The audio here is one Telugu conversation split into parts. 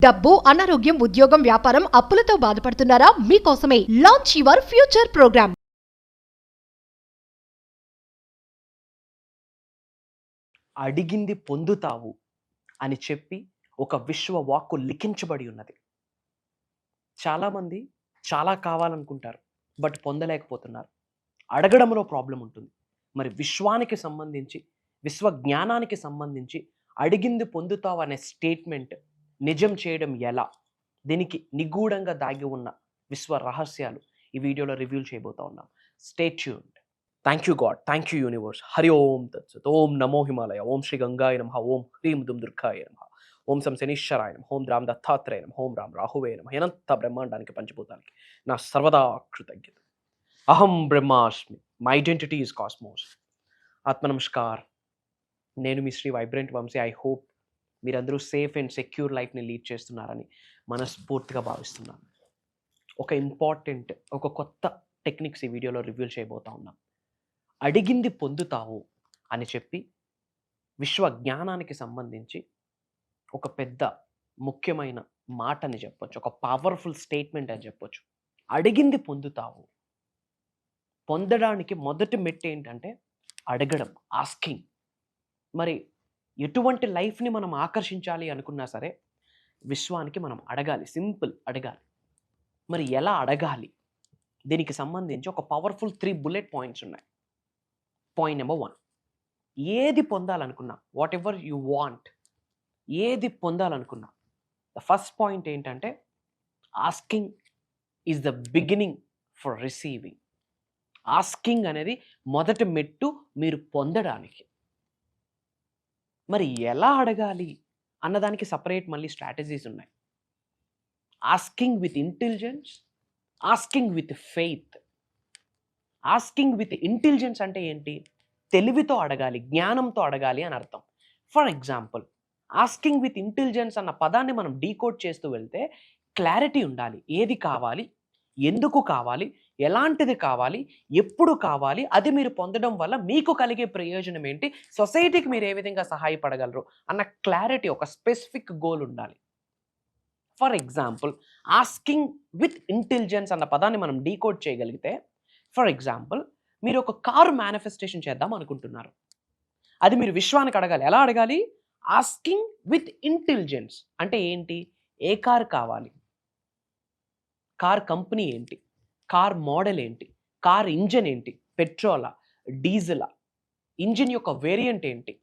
డబ్బు, అనారోగ్యం, ఉద్యోగం, వ్యాపారం, అప్పులతో బాధపడుతున్నారా? మీకోసమే లాంచ్ యువర్ ఫ్యూచర్ ప్రోగ్రామ్. అడిగింది పొందుతావు అని చెప్పి ఒక విశ్వ వాక్కు లిఖించబడి ఉన్నది. చాలామంది చాలా కావాలనుకుంటారు, బట్ పొందలేకపోతున్నారు. అడగడంలో ప్రాబ్లం ఉంటుంది. మరి విశ్వానికి సంబంధించి, విశ్వ జ్ఞానానికి సంబంధించి అడిగింది పొందుతావు అనే స్టేట్మెంట్ నిజం చేయడం ఎలా, దీనికి నిగూఢంగా దాగి ఉన్న విశ్వ రహస్యాలు ఈ వీడియోలో రివ్యూ చేయబోతా ఉన్నాం. Stay tuned. Thank you God, thank you universe. Hari ఓం తత్సత్. ఓం నమో హిమాలయ, ఓం శ్రీ గంగాయ నమః, ఓం హ్రీం దుమ్ దుర్గాయ నమః, ఓం సం శనీశ్వరాయ నమః, ఓం రామ్ దత్తాత్రేయ నమః, ఓం రామ్ రాహువే నమః. అనంత బ్రహ్మాండానికి పంచభూతానికి నా సర్వదా కృతజ్ఞత. అహం బ్రహ్మాస్మి, మై ఐడెంటిటీ ఈజ్ కాస్మోస్. ఆత్మ నమస్కార్. నేను మీ Sri vibrant Vamsi. I hope మీరందరూ సేఫ్ అండ్ సెక్యూర్ లైఫ్ని లీడ్ చేస్తున్నారని మనస్ఫూర్తిగా భావిస్తున్నాను. ఒక ఇంపార్టెంట్, ఒక కొత్త టెక్నిక్స్ ఈ వీడియోలో రివ్యూ చేయబోతా ఉన్నాం. అడిగింది పొందుతావు అని చెప్పి విశ్వ జ్ఞానానికి సంబంధించి ఒక పెద్ద ముఖ్యమైన మాటని చెప్పొచ్చు, ఒక పవర్ఫుల్ స్టేట్మెంట్ అని చెప్పొచ్చు. అడిగింది పొందుతావు. పొందడానికి మొదటి మెట్టు ఏంటంటే అడగడం, ఆస్కింగ్. మరి ఎటువంటి లైఫ్ని మనం ఆకర్షించాలి అనుకున్నా సరే విశ్వానికి మనం అడగాలి, సింపుల్ అడగాలి. మరి ఎలా అడగాలి, దీనికి సంబంధించి ఒక పవర్ఫుల్ 3 బుల్లెట్ పాయింట్స్ ఉన్నాయి. పాయింట్ నెంబర్ 1, ఏది పొందాలనుకున్నా, వాట్ ఎవర్ యు వాంట్, ఏది పొందాలనుకున్నా, ద ఫస్ట్ పాయింట్ ఏంటంటే asking is the beginning for receiving. Asking అనేది మొదటి మెట్టు మీరు పొందడానికి. మరి ఎలా అడగాలి అన్నదానికి సపరేట్ మళ్ళీ స్ట్రాటజీస్ ఉన్నాయి. Asking with intelligence, asking with faith. Asking with intelligence అంటే ఏంటి? తెలివితో అడగాలి, జ్ఞానంతో అడగాలి అని అర్థం. For example, asking with intelligence అన్న పదాన్ని మనం డీకోడ్ చేస్తూ వెళ్తే క్లారిటీ ఉండాలి. ఏది కావాలి, ఎందుకు కావాలి, ఎలాంటిది కావాలి, ఎప్పుడు కావాలి, అది మీరు పొందడం వల్ల మీకు కలిగే ప్రయోజనం ఏంటి, సొసైటీకి మీరు ఏ విధంగా సహాయపడగలరు అన్న క్లారిటీ, ఒక స్పెసిఫిక్ గోల్ ఉండాలి. For example, asking with intelligence అన్న పదాన్ని మనం డీకోడ్ చేయగలిగితే, ఫర్ ఎగ్జాంపుల్, మీరు ఒక కారు మేనిఫెస్టేషన్ చేద్దాం అనుకుంటున్నారు. అది మీరు విశ్వానికి అడగాలి. ఎలా అడగాలి? ఆస్కింగ్ విత్ ఇంటెలిజెన్స్ అంటే ఏంటి? ఏ కార్ కావాలి, కార్ కంపెనీ ఏంటి, కార్ మోడల్ ఏంటి, కార్ ఇంజన్ ఏంటి, పెట్రోలా, డీజిలా, ఇంజిన్ యొక్క వేరియంట్ ఏంటి,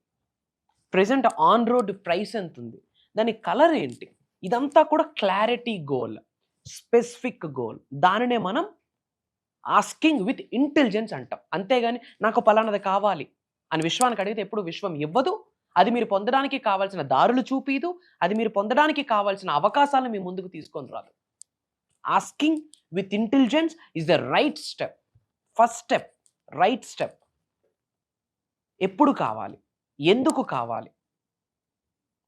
ప్రెజెంట్ ఆన్ రోడ్ ప్రైస్ ఎంత ఉంది, దాని కలర్ ఏంటి, ఇదంతా కూడా క్లారిటీ గోల్, స్పెసిఫిక్ గోల్. దానినే మనం ఆస్కింగ్ విత్ ఇంటెలిజెన్స్ అంటాం. అంతేగాని నాకు పలానాది కావాలి అని విశ్వానికి అడిగితే ఎప్పుడు విశ్వం ఇవ్వదు. అది మీరు పొందడానికి కావాల్సిన దారులు చూపిదు. అది మీరు పొందడానికి కావాల్సిన అవకాశాలను మీ ముందుకు తీసుకొని రాదు. Asking with intelligence is the right step, first step, right step. ఎప్పుడు కావాలి, ఎందుకు కావాలి,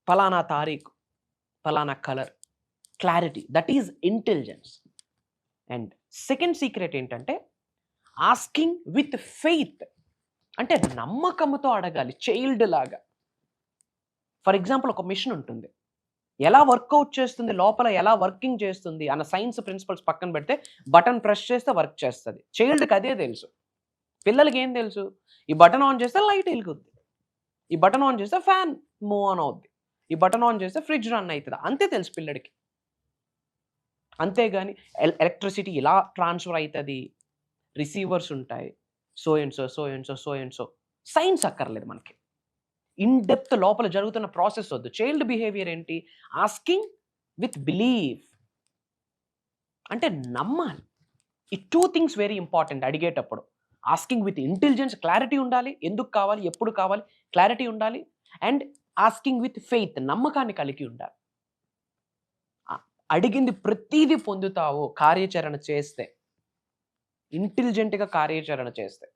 ఫలానా తారీఖు, ఫలానా colour, clarity, that is intelligence. And second secret ఏంటంటే ఆస్కింగ్ విత్ ఫెయిత్ అంటే నమ్మకంతో అడగాలి, చైల్డ్ లాగా. ఫర్ ఎగ్జాంపుల్, ఒక మిషన్ ఉంటుంది, ఎలా వర్కౌట్ చేస్తుంది, లోపల ఎలా వర్కింగ్ చేస్తుంది అన్న సైన్స్ ప్రిన్సిపల్స్ పక్కన పెడితే బటన్ ప్రెస్ చేస్తే వర్క్ చేస్తుంది. చైల్డ్కి అదే తెలుసు. పిల్లలకి ఏం తెలుసు? ఈ బటన్ ఆన్ చేస్తే లైట్ వెలుగుద్ది, ఈ బటన్ ఆన్ చేస్తే ఫ్యాన్ మూవ్ ఆన్ అవుద్ది, ఈ బటన్ ఆన్ చేస్తే ఫ్రిడ్జ్ రన్ అవుతుంది. అంతే తెలుసు పిల్లడికి. అంతేగాని ఎలక్ట్రిసిటీ ఇలా ట్రాన్స్ఫర్ అవుతుంది, రిసీవర్స్ ఉంటాయి, so and so, so and so, so and so, science అక్కర్లేదు మనకి. ఇన్ డెప్త్ లోపల జరుగుతున్న ప్రాసెస్ వద్దు. చైల్డ్ బిహేవియర్ ఏంటి? ఆస్కింగ్ విత్ బిలీవ్ అంటే నమ్మాలి. ఈ 2 థింగ్స్ వెరీ ఇంపార్టెంట్ అడిగేటప్పుడు. ఆస్కింగ్ విత్ ఇంటెలిజెన్స్, క్లారిటీ ఉండాలి, ఎందుకు కావాలి, ఎప్పుడు కావాలి, క్లారిటీ ఉండాలి. అండ్ ఆస్కింగ్ విత్ ఫెయిత్, నమ్మకాన్ని కలిగి ఉండాలి. అడిగింది ప్రతిదీ పొందుతావు కార్యాచరణ చేస్తే, ఇంటెలిజెంట్గా కార్యాచరణ చేస్తే.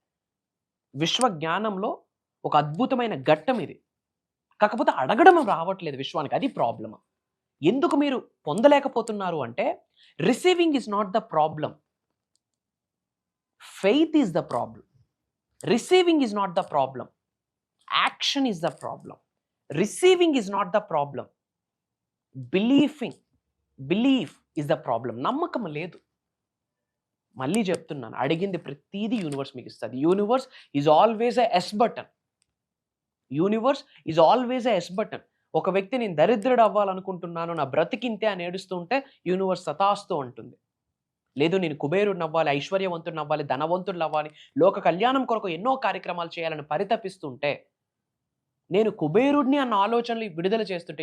విశ్వ జ్ఞానంలో ఒక అద్భుతమైన ఘట్టం ఇది. కాకపోతే అడగడం రావట్లేదు విశ్వానికి, అది ప్రాబ్లమ్. ఎందుకు మీరు పొందలేకపోతున్నారు అంటే receiving is not the problem, faith is the problem. Receiving is not the problem, action is the problem. Receiving is not the problem, belief is the problem. నమ్మకం లేదు. మళ్ళీ చెప్తున్నాను, అడిగింది ప్రతిదీ యూనివర్స్ మీకు ఇస్తుంది. Universe is always A S button. Universe is always A S button. ఒక వ్యక్తి నేను దరిద్రుడు అవ్వాలనుకుంటున్నాను, నా బ్రతికింతే అని ఏడుస్తూ ఉంటే యూనివర్స్ సతాస్తూ ఉంటుంది. లేదు నేను కుబేరుడిని అవ్వాలి, ఐశ్వర్యవంతుడిని అవ్వాలి, ధనవంతుడు అవ్వాలి, లోక కళ్యాణం కొరకు ఎన్నో కార్యక్రమాలు చేయాలని పరితపిస్తుంటే, నేను కుబేరుడిని అన్న ఆలోచనలు విడుదల చేస్తుంటే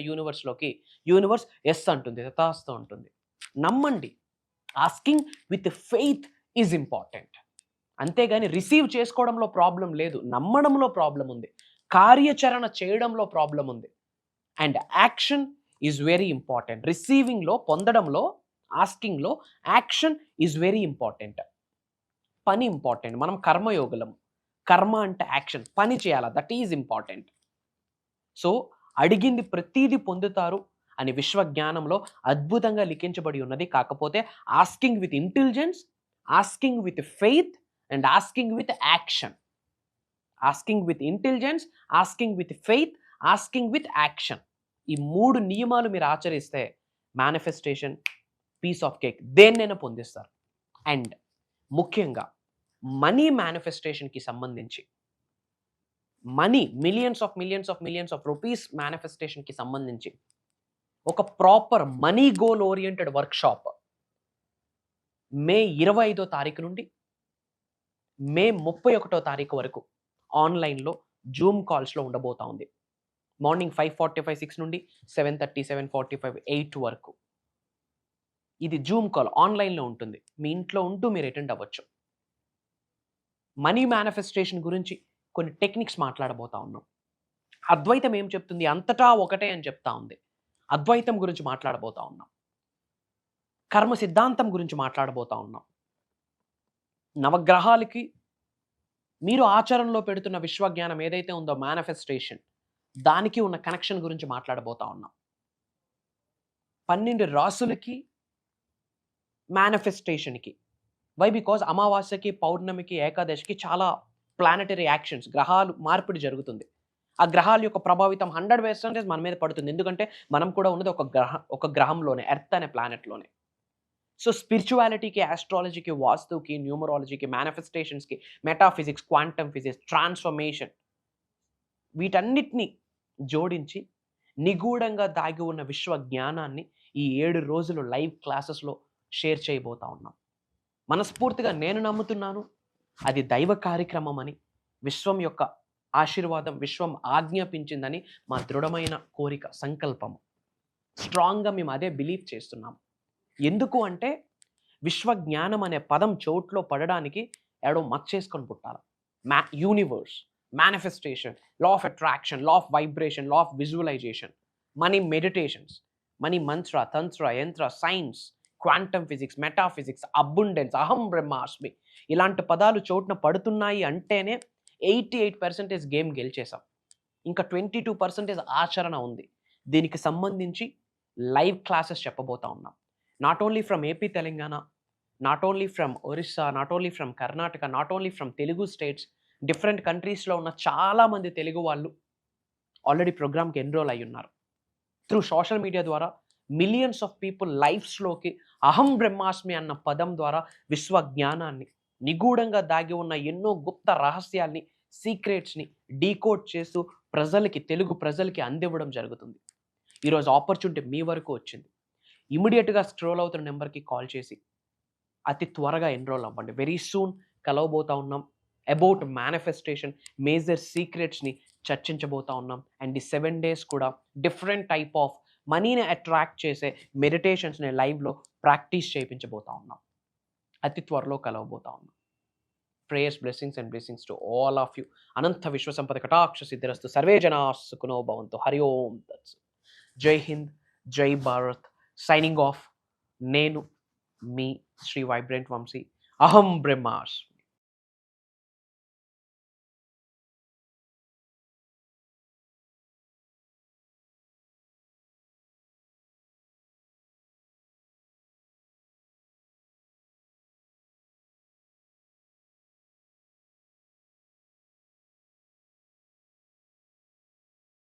యూనివర్స్ ఎస్ అంటుంది, సతాస్తూ ఉంటుంది. నమ్మండి. Asking with faith is important. అంతేగాని రిసీవ్ చేసుకోవడంలో ప్రాబ్లం లేదు, నమ్మడంలో ప్రాబ్లం ఉంది, కార్యాచరణ చేయడంలో ప్రాబ్లం ఉంది. And action is very important. రిసీవింగ్లో, పొందడంలో, ఆస్కింగ్లో యాక్షన్ ఈజ్ వెరీ ఇంపార్టెంట్. పని ఇంపార్టెంట్. మనం కర్మయోగులం. కర్మ అంటే యాక్షన్, పని చేయాలా, దట్ ఈజ్ ఇంపార్టెంట్. సో అడిగింది ప్రతీది పొందుతారు అని విశ్వజ్ఞానంలో అద్భుతంగా లిఖించబడి ఉన్నది. కాకపోతే asking with intelligence, asking with faith and asking with action. Asking with intelligence, asking with faith, asking with action. ఈ 3 నియమాలు మీరు ఆచరిస్తే మేనిఫెస్టేషన్, పీస్ ఆఫ్ కేక్ దేన్నైనా పొందిస్తారు. అండ్ ముఖ్యంగా మనీ మేనిఫెస్టేషన్కి సంబంధించి, మనీ మిలియన్స్ ఆఫ్ రూపీస్ మేనిఫెస్టేషన్కి సంబంధించి ఒక proper money goal oriented workshop May 25వ తారీఖు నుండి మే 31వ తారీఖు వరకు ఆన్లైన్లో జూమ్ కాల్స్లో ఉండబోతా ఉంది. మార్నింగ్ 5:45, 6 నుండి 7:30, 7:45, 8 వరకు. ఇది జూమ్ కాల్ ఆన్లైన్లో ఉంటుంది. మీ ఇంట్లో ఉంటూ మీరు అటెండ్ అవ్వచ్చు. మనీ మేనిఫెస్టేషన్ గురించి కొన్ని టెక్నిక్స్ మాట్లాడబోతా ఉన్నాం. అద్వైతం ఏం చెప్తుంది? అంతటా ఒకటే అని చెప్తా ఉంది. అద్వైతం గురించి మాట్లాడబోతా ఉన్నాం. కర్మ సిద్ధాంతం గురించి మాట్లాడబోతా ఉన్నాం. నవగ్రహాలకి మీరు ఆచరణలో పెడుతున్న విశ్వజ్ఞానం ఏదైతే ఉందో మేనిఫెస్టేషన్, దానికి ఉన్న కనెక్షన్ గురించి మాట్లాడబోతా ఉన్నాం. 12 రాసులకి మేనిఫెస్టేషన్కి. వై? బికాజ్ అమావాస్యకి, పౌర్ణమికి, ఏకాదశికి చాలా ప్లానెటరీ యాక్షన్స్, గ్రహాలు మార్పిడి జరుగుతుంది. ఆ గ్రహాల యొక్క ప్రభావితం 100% మన మీద పడుతుంది. ఎందుకంటే మనం కూడా ఉన్నది ఒక గ్రహంలోనే, ఎర్త్ అనే ప్లానెట్లోనే. సో స్పిరిచువాలిటీకి, ఆస్ట్రాలజీకి, వాస్తుకి, న్యూమరాలజీకి, మేనిఫెస్టేషన్స్కి, మెటాఫిజిక్స్, క్వాంటమ్ ఫిజిక్స్, ట్రాన్స్ఫర్మేషన్, వీటన్నిటిని జోడించి నిగూఢంగా దాగి ఉన్న విశ్వ జ్ఞానాన్ని ఈ 7 రోజులు లైవ్ క్లాసెస్లో షేర్ చేయబోతా ఉన్నాం. మనస్ఫూర్తిగా నేను నమ్ముతున్నాను అది దైవ కార్యక్రమం అని, విశ్వం యొక్క ఆశీర్వాదం, విశ్వం ఆజ్ఞాపించిందని మా దృఢమైన కోరిక, సంకల్పము. స్ట్రాంగ్గా మేము అదే బిలీవ్ చేస్తున్నాం. ఎందుకు అంటే విశ్వజ్ఞానం అనే పదం చోట్లో పడడానికి ఎవడో మచ్చేసుకొని పుట్టాలి. Universe, manifestation, law of attraction, law of vibration, law of visualisation, money meditations, money మంత్ర, తంత్ర, యంత్ర, science, quantum physics, metaphysics, abundance, అహం బ్రహ్మాస్మి, ఇలాంటి పదాలు చోటున పడుతున్నాయి అంటేనే 88% గేమ్ గెలిచేసాం. ఇంకా 22% ఆచరణ ఉంది. దీనికి సంబంధించి లైవ్ క్లాసెస్ చెప్పబోతా ఉన్నాం. Not only from AP, Telangana, not only from Orissa, not only from Karnataka, not only from Telugu states, different కంట్రీస్లో ఉన్న చాలామంది తెలుగు వాళ్ళు ఆల్రెడీ ప్రోగ్రామ్కి ఎన్రోల్ అయి ఉన్నారు. త్రూ సోషల్ మీడియా ద్వారా మిలియన్స్ ఆఫ్ పీపుల్ లైఫ్స్లోకి అహం బ్రహ్మాస్మి అన్న పదం ద్వారా విశ్వ జ్ఞానాన్ని, నిగూఢంగా దాగి ఉన్న ఎన్నో గుప్త రహస్యాల్ని, సీక్రెట్స్ని డీకోడ్ చేస్తూ తెలుగు ప్రజలకి అందివ్వడం జరుగుతుంది. ఈరోజు ఆపర్చునిటీ మీ వరకు వచ్చింది. ఇమీడియట్గా స్క్రోల్ అవుతున్న నెంబర్కి కాల్ చేసి అతి త్వరగా ఎన్రోల్ అవ్వండి. వెరీ సూన్ కలవబోతా ఉన్నాం. అబౌట్ మేనిఫెస్టేషన్ మేజర్ సీక్రెట్స్ని చర్చించబోతా ఉన్నాం. అండ్ ఈ 7 days కూడా డిఫరెంట్ టైప్ ఆఫ్ మనీని అట్రాక్ట్ చేసే మెడిటేషన్స్ని లైవ్లో ప్రాక్టీస్ చేయించబోతా ఉన్నాం. అతి త్వరలో కలవబోతా ఉన్నాం. Prayers, blessings and blessings to all of you. అనంత విశ్వ సంపద కటాక్ష సిద్ధిరస్తు. సర్వే జనా సుఖినో భవంతు. హరి ఓం తత్సత్. జై హింద్, జై భారత్. Signing off. నేను మీ శ్రీ వైబ్రెంట్ వంశీ. అహం బ్రహ్మాస్మి.